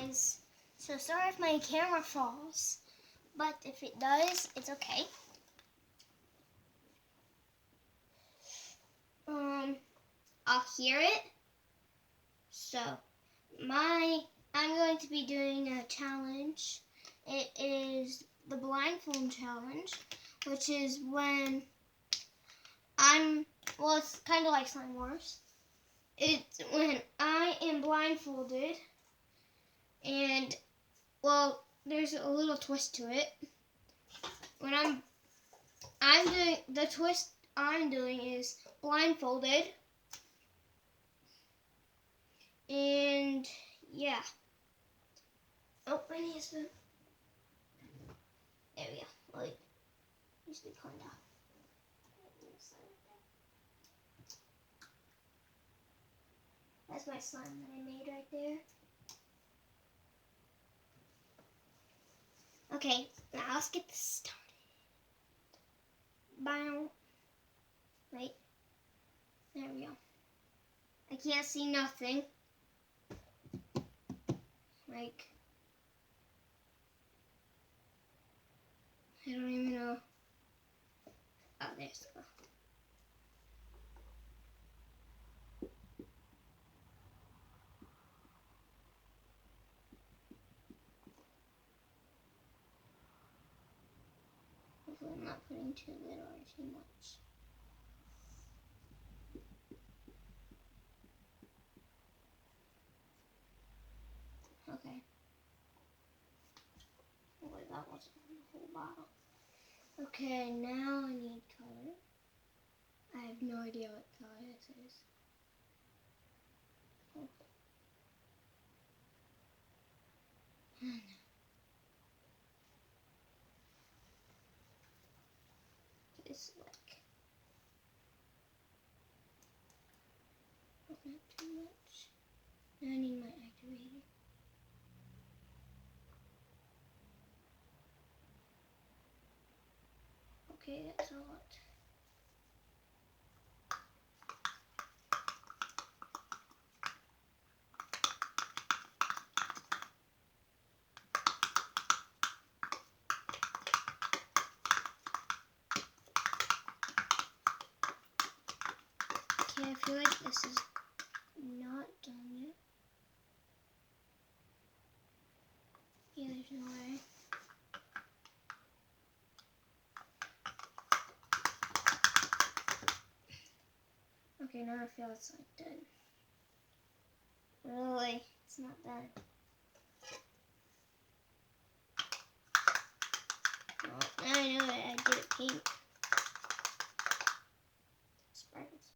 guys. So sorry if my camera falls, but if it does, it's okay. I'll hear it. So I'm going to be doing a challenge. It is the blindfold challenge, which is when it's kind of like Slime Wars. It's when I am blindfolded, and there's a little twist to it. When I'm doing the twist I'm doing is blindfolded, and yeah. Oh, I need a spoon. There we go. Wait, needs to be cleaned out. That's my slime that I made right there. Okay, now let's get this started. Bow. Wait. There we go. I can't see nothing. Like, I don't even know. Oh, there's the go. Hopefully I'm not putting too little or too much. Okay. Oh, wait, that wasn't the whole bottle. Okay, now I need color. I have no idea what color this is. Oh. It's like not too much. Now I need my activator. Okay, that's a lot. Okay, I feel like this is not done yet. Yeah, there's no way. Okay, now I feel it's like done. Really, it's not done. Oh, I know it. I did it pink.